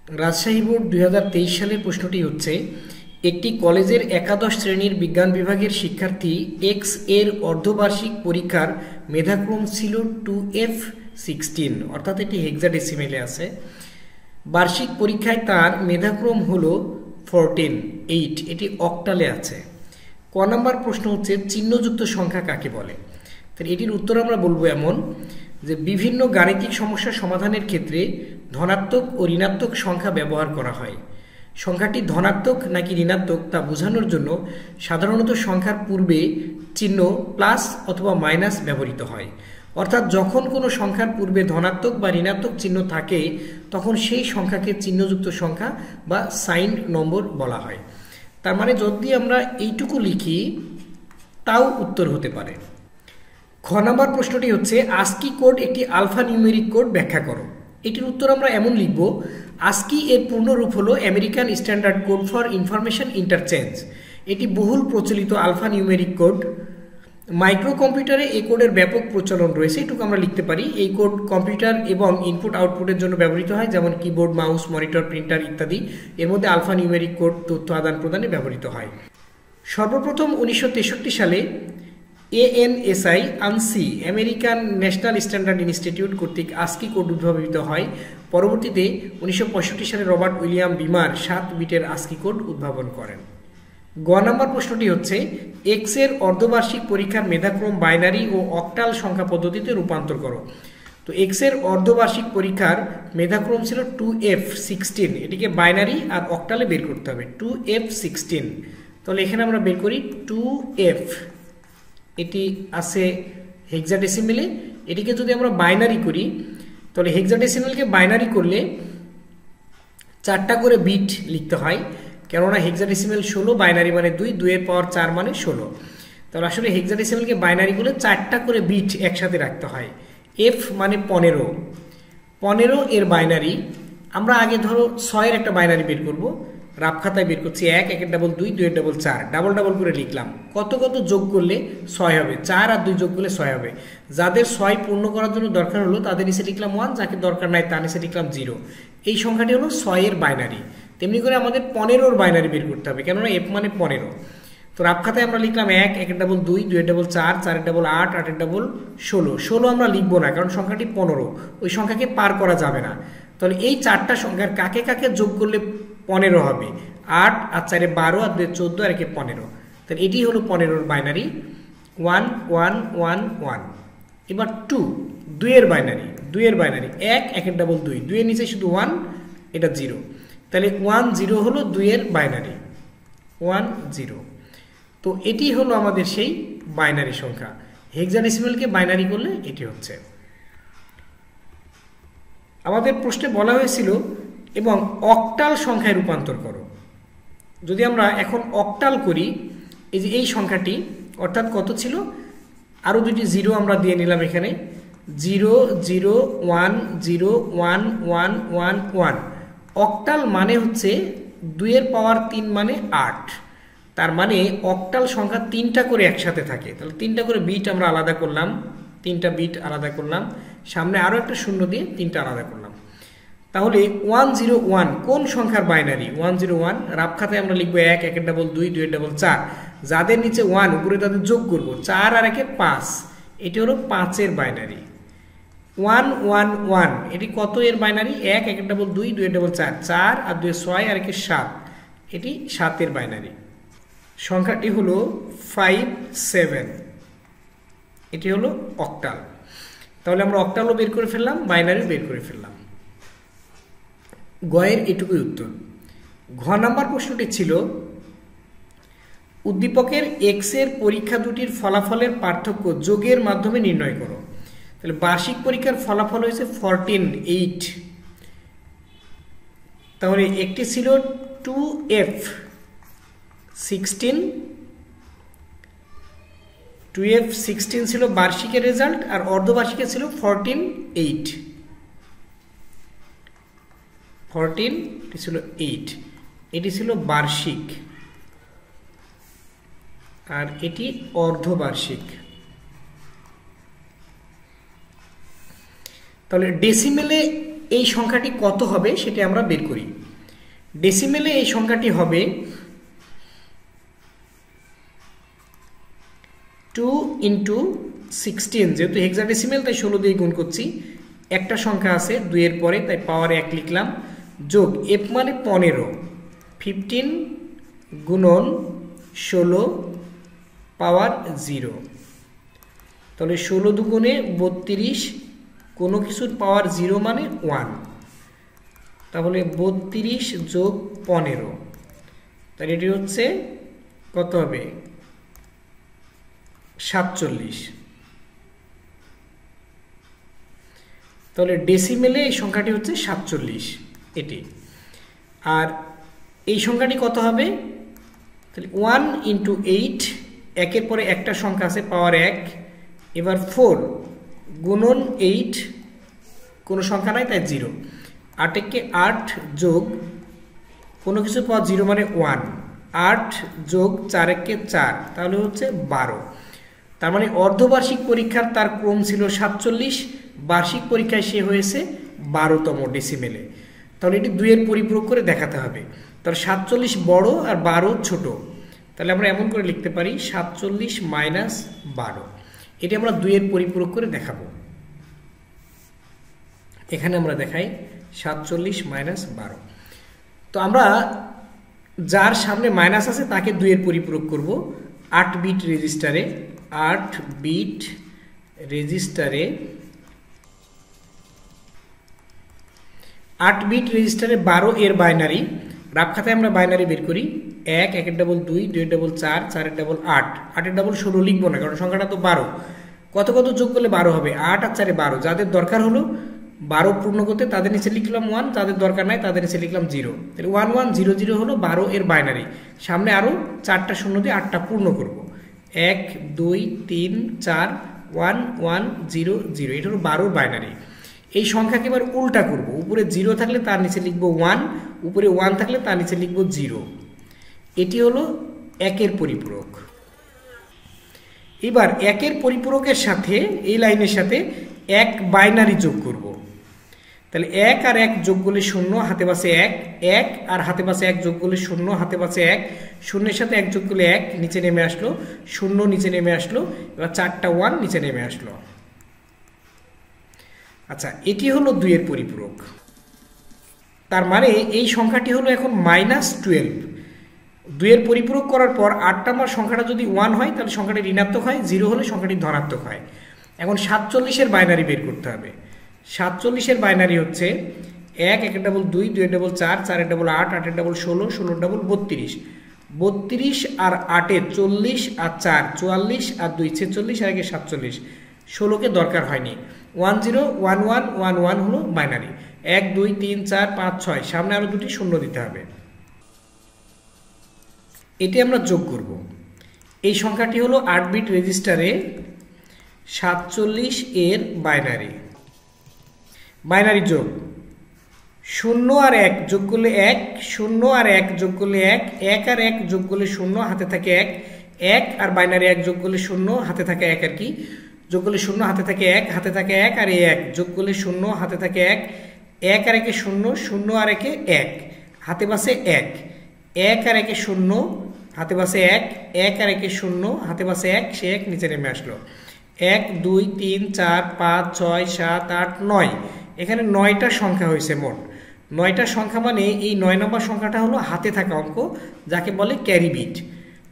Rajshahi board 2023 সালের প্রশ্নটি হচ্ছে, একটি কলেজের একাদশ শ্রেণীর বিজ্ঞান বিভাগের শিক্ষার্থী এক্স এর অর্ধবার্ষিক পরীক্ষার মেধাক্রম ছিল 2F16, অর্থাৎ এটি হেক্সাডেসিমেলে আছে। বার্ষিক পরীক্ষায় তার মেধাক্রম হলো 14, এটি অক্টালে আছে। ক নম্বর প্রশ্ন হচ্ছে, চিহ্নযুক্ত সংখ্যা কাকে বলে? তাহলে এটির উত্তর আমরা বলবো এমন যে বিভিন্ন গাণিতিক সমস্যা সমাধানের ক্ষেত্রে ধনাত্মক ও ঋণাত্মক সংখ্যা ব্যবহার করা হয়। সংখ্যাটি ধনাত্মক নাকি ঋণাত্মক তা বোঝানোর জন্য সাধারণত সংখ্যার পূর্বে চিহ্ন প্লাস অথবা মাইনাস ব্যবহৃত হয়। অর্থাৎ যখন কোনো সংখ্যার পূর্বে ধনাত্মক বা ঋণাত্মক চিহ্ন থাকে তখন সেই সংখ্যাকে চিহ্নযুক্ত সংখ্যা বা সাইন্ড নম্বর বলা হয়। তার মানে যদি আমরা এইটুকু লিখি তাও উত্তর হতে পারে। খ নম্বর প্রশ্নটি হচ্ছে, আস্কি কোড একটি আলফা নিউমেরিক কোড ব্যাখ্যা করো। এটির উত্তর আমরা এমন লিখব, আস্কি এর পূর্ণরূপ হলো American standard code for information interchange. এটি বহুল প্রচলিত আলফা নিউমেরিক কোড। মাইক্রো কম্পিউটারে এই কোডের ব্যাপক প্রচলন রয়েছে, এটুকু আমরা লিখতে পারি। এই কোড কম্পিউটার এবং ইনপুট আউটপুটের জন্য ব্যবহৃত হয়, যেমন কিবোর্ড, মাউস, মনিটর, প্রিন্টার ইত্যাদি। এর মধ্যে আলফা নিউমেরিক কোড তথ্য আদান প্রদানে ব্যবহৃত হয়। সর্বপ্রথম 1963 সালে ANSI Anshi American national standard institute কর্তৃক আস্কি কোড উদ্ভাবিত হয়। পরবর্তীতে 1965 সালে রবার্ট উইলিয়াম বিমার 7 বিটের আস্কি কোড উদ্ভাবন করেন। গ নম্বর প্রশ্নটি হচ্ছে, এক্স এর অর্ধবার্ষিক পরীক্ষার মেধাক্রম বাইনারি ও অক্টাল সংখ্যা পদ্ধতিতে রূপান্তর করো। তো এক্স এর অর্ধবার্ষিক পরীক্ষার মেধাক্রম ছিল 2F16, এটিকে বাইনারি আর অক্টালে বের করতে হবে 2F16। তাহলে এখানে আমরা বের করি 2F, এটি আছে হেক্সাডেসিমেলে। এটিকে যদি আমরা বাইনারি করি তাহলে হেক্সাডেসিমেলকে বাইনারি করলে 4টা করে বিট লিখতে হয়, কেননা হেক্সাডেসিমেল 16, বাইনারি মানে 2, 2 এর পাওয়ার 4 মানে 16। তাহলে আসলে হেক্সাডেসিমেলকে বাইনারি করলে 4টা করে বিট একসাথে রাখতে হয়। F মানে 15 এর বাইনারি। আমরা আগে ধরো 6 এর একটা বাইনারি বের করব, রাফ খাতায় বের করছি। 1, 1 এর ডাবল 2, 2 এর ডাবল 4, ডাবল ডাবল করে লিখলাম। কত কত যোগ করলে 6 হবে, 4 আর 2 যোগ করলে 6 হবে। যাদের 6 পূর্ণ করার জন্য দরকার হলো তাদের নিচে লিখলাম 1, যাকে দরকার নাই তার নিচে লিখলাম 0। এই সংখ্যাটি হলো 6 এর বাইনারি। তেমনি করে আমাদের 15 বাইনারি বের করতে হবে, কেননা F মানে 15। তো রাফ খাতায় আমরা লিখলাম 1, 1 এর ডাবল 2, 2 এর ডাবল 4, 4 এর ডাবল 8, 8 এর ডাবল 16। 16 আমরা লিখবো না, কারণ সংখ্যাটি 15, ওই সংখ্যাকে পার করা যাবে না। তাহলে এই 4টা সংখ্যার কাকে কাকে যোগ করলে 15 হবে? 8 আর 4 এ 12 আর 2 14 আর 1 15। তাহলে এটি হলো 15 বাইনারি 1 1 1 1। এবার 2 এর বাইনারি, 2 এর বাইনারি 1, 1 এর ডাবল 2, 2 এর নিচে শুধু 1, এটা 0। তাহলে 1 0 হলো 2 এর বাইনারি 1 0। তো এটি হলো আমাদের সেই বাইনারি সংখ্যা। হেক্সাডেসিমেলকে বাইনারি করলে এটি হচ্ছে। আমাদের প্রশ্নে বলা হয়েছিল এবং অক্টাল সংখ্যায় রূপান্তর করো। যদি আমরা এখন অক্টাল করি, এই যে এই সংখ্যাটি, অর্থাৎ কত ছিল, আরও 2টি 0 আমরা দিয়ে নিলাম এখানে, 0 0 1 0 1 1 1 1। অক্টাল মানে হচ্ছে 2 এর পাওয়ার 3 মানে 8। তার মানে অক্টাল সংখ্যা 3টা করে একসাথে থাকে। তাহলে 3টা করে বিট আমরা আলাদা করলাম, 3টা বিট আলাদা করলাম, সামনে আরও একটা শূন্য দিয়ে 3টা আলাদা করলাম। তাহলে 101 কোন সংখ্যার বাইনারি? 101 রাফ খাতায় আমরা লিখবো 1, 1 এর ডাবল 2, 2 এর ডাবল 4, যাদের নিচে 1 উপরে তাদের যোগ করব, 4 আর 1 এ 5, এটি হলো 5 এর বাইনারি 111। এটি কত এর বাইনারি? 1, 1 এর ডাবল 2, 2 এর ডাবল 4, 4 আর 2 6 আর 1 7, এটি 7 এর বাইনারি। সংখ্যাটি হলো 57, এটি হলো অক্টাল। তাহলে আমরা অক্টালও বের করে ফেললাম, বাইনারিও বের করে ফেললাম। গয়ের এটুকুই উত্তর। ঘ নাম্বার প্রশ্নটি ছিল, উদ্দীপকের এক্স এর পরীক্ষা দুটির ফলাফলের পার্থক্য যোগের মাধ্যমে নির্ণয় করো। তাহলে বার্ষিক পরীক্ষার ফলাফল হয়েছে 14 তাহলে একটি ছিল 2F16, 2F16 ছিল বার্ষিকের রেজাল্ট, আর অর্ধবার্ষিকের ছিল 14 ছিল 8। এটি ছিল বার্ষিক আর এটি অর্ধবার্ষিক। তাহলে ডেসিমেলে এই সংখ্যাটি কত হবে সেটা আমরা বের করি। ডেসিমেলে এই সংখ্যাটি হবে 2 × 16, যেহেতু হেক্সাডেসিমেল তাই 16 দিয়ে গুণ করছি, একটা সংখ্যা আছে 2 এর পরে তাই পাওয়ার 1 লিখলাম, যোগ f মানে 15, 15 গুণন 16 পাওয়ার 0, তাহলে 16 দুগুণে 32, কোনো কিছুর পাওয়ার 0 মানে 1, তাহলে 32 যোগ 15, তাহলে এটি হচ্ছে কত হবে 47। তাহলে ডেসিমেলে এই সংখ্যাটি হচ্ছে 47 এটি। আর এই সংখ্যাটি কত হবে, তাহলে 1 × 8, একের পরে একটা সংখ্যা আছে পাওয়ার 1, এবার 4 গুণন 8, কোনো সংখ্যা নাই তাই 0, 8 কে 8 যোগ কোনো কিছু পাওয়ার 0 মানে 1, 8 যোগ 4 কে 4, তাহলে হচ্ছে 12। তার মানে অর্ধবার্ষিক পরীক্ষার তার ক্রম ছিল 47, বার্ষিক পরীক্ষায় সে হয়েছে 12তম ডেসিমেলে। তাহলে এটি 2 এর পরিপূরক করে দেখাতে হবে। তাহলে 47 বড় আর 12 ছোট, তাহলে আমরা এমন করে লিখতে পারি 47 - 12, এটি আমরা 2 এর পরিপূরক করে দেখাবো। এখানে আমরা দেখাই 47 - 12। তো আমরা যার সামনে মাইনাস আছে তাকে 2 এর পরিপূরক করব। 8 বিট রেজিস্টারে 8 বিট রেজিস্টারে 12 এর বাইনারি, রাফ খাতায় আমরা বাইনারি বের করি। 1 1 ডাবল 2 2 ডাবল 4 4 ডাবল 8 8 ডাবল 16 লিখবো না, কারণ সংখ্যাটা তো 12। কত কত যোগ করলে 12 হবে, 8 আর 4 12। যাদের দরকার হলো 12 পূর্ণ করতে তাদের নিচে লিখলাম 1, যাদের দরকার নাই তাদের নিচে লিখলাম 0। তাহলে 1 1 0 0 হলো 12 এর বাইনারি। সামনে আরো 4টা শূন্য দিয়ে 8টা পূর্ণ করব। 1 2 3 4 1 1 0 0, এটা হলো 12 বাইনারি। এই সংখ্যাকে এবার উল্টা করব, উপরে 0 থাকলে তার নিচে লিখব 1, উপরে 1 থাকলে তার নিচে লিখব 0। এটি হলো 1 এর পরিপূরক। এবার 1 এর পরিপূরকের সাথে এই লাইনের সাথে 1 বাইনারি যোগ করব। তাহলে 1 আর 1 যোগ করলে 0, হাতে পাশে 1, 1 আর হাতে পাশে 1 যোগ করলে 0, হাতে পাশে 1, 0 এর সাথে 1 যোগ করলে 1, নিচে নেমে আসলো 0, নিচে নেমে আসলো, এবার 4টা 1 নিচে নেমে আসলো। আচ্ছা, এটি হলো 2 এর পরিপূরক। তার মানে এই সংখ্যাটি হলো এখন -12। 2 এর পরিপূরক করার পর 8 নম্বর সংখ্যাটা যদি 1 হয় তাহলে সংখ্যাটি ঋণাত্মক হয়, 0 হলে সংখ্যাটি ধনাত্মক হয়। এখন 47 এর বাইনারি বের করতে হবে। 47 এর বাইনারি হচ্ছে 1 1 double 2 2 double 4 4 double 8 8 double 16 16 double 32 32 আর 8 এ 40 আর 4 44 আর 2 46 আর 1 47, 16 কে দরকার হয়নি। 1 0 1 1 1 1 হলো বাইনারি। 1 2 3 4 5 6, সামনে আরো দুটি শূন্য দিতে হবে। এটি আমরা যোগ করব। এই সংখ্যাটি হলো 8 বিট রেজিস্টারে 47 এর বাইনারি। বাইনারি যোগ 0 আর 1 যোগ করলে 1, 0 আর 1 যোগ করলে 1, 1 আর 1 যোগ করলে 0, হাতে থাকে 1, 1 আর বাইনারি 1 যোগ করলে 0, হাতে থাকে 1 আর কি, যোগ করলে 0, হাতে থাকে 1, হাতে থাকে 1 আর 1 যোগ করলে 0, হাতে থাকে 1, 1 আর 1 এ 0, 0 আর 1 এ 1, হাতে পাশে 1, 1 আর 1 এ 0, হাতে পাশে 1, 1 আর 1 এ 0, হাতে পাশে 1, সে 1 নিচে নেমে আসলো। 1 2 3 4 5 6 7 8 9, এখানে 9টা সংখ্যা হয়েছে মোট। 9টা সংখ্যা মানে এই 9 নম্বর সংখ্যাটা হলো হাতে থাকা অঙ্ক, যাকে বলে ক্যারি বিট।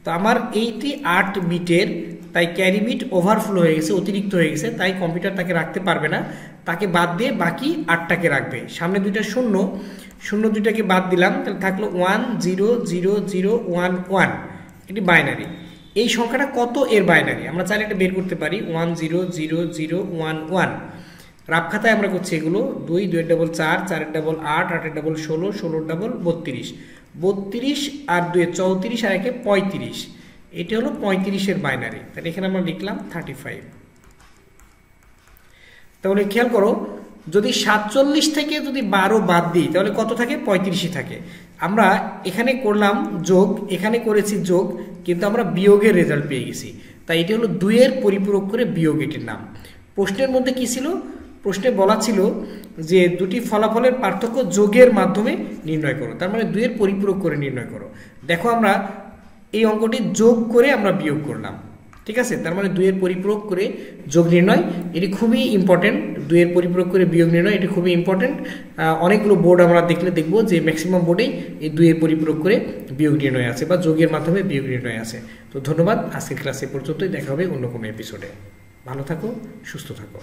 তো আমার এইটি 8 বিটের, তাই ক্যারি বিট ওভারফ্লো হয়ে গেছে, অতিরিক্ত হয়ে গেছে, তাই কম্পিউটার তাকে রাখতে পারবে না, তাকে বাদ দিয়ে বাকি 8টাকে রাখবে। সামনে দুইটা শূন্য, শূন্য দুইটাকে বাদ দিলাম, তাহলে থাকলো 1 0 0 0 1 1, এটি বাইনারি। এই সংখ্যাটা কত এর বাইনারি আমরা চাইলে এটা বের করতে পারি। 1 0 0 0 1 1, রাফ খাতায় আমরা করছি এগুলো। 2 2 ডাবল 4 4 ডাবল 8 8 ডাবল 16 16 ডাবল 32 32 আর 2 34 আর 1 35, এটি হলো 35 এর বাইনারি। তাহলে এখানে আমরা লিখলাম 35। তাহলে খেয়াল করো, যদি 47 থেকে যদি 12 বাদ দিই তাহলে কত থাকে, 35ই থাকে। আমরা এখানে করলাম যোগ, এখানে করেছি যোগ, কিন্তু আমরা বিয়োগের রেজাল্ট পেয়ে গেছি, তাই এটি হলো 2 এর পরিপূরক করে বিয়োগ, এটির নাম। প্রশ্নের মধ্যে কি ছিল, প্রশ্নে বলা ছিল যে দুটি ফলাফলের পার্থক্য যোগের মাধ্যমে নির্ণয় করো, তার মানে 2 এর পরিপূরক করে নির্ণয় করো। দেখো আমরা এই অঙ্কটি যোগ করে আমরা বিয়োগ করলাম, ঠিক আছে, তার মানে 2 এর পরিপূরক করে যোগ নির্ণয়, এটি খুবই ইম্পর্টেন্ট। 2 এর পরিপূরক করে বিয়োগ নির্ণয় এটি খুবই ইম্পর্টেন্ট। অনেকগুলো বোর্ড আমরা দেখবো যে ম্যাক্সিমাম বোর্ডেই এই 2 এর পরিপূরক করে বিয়োগ নির্ণয় আছে বা যোগের মাধ্যমে বিয়োগ নির্ণয় আছে। তো ধন্যবাদ, আজকের ক্লাসে পর্যন্তই, দেখা হবে অন্য কোনো এপিসোডে। ভালো থাকো, সুস্থ থাকো।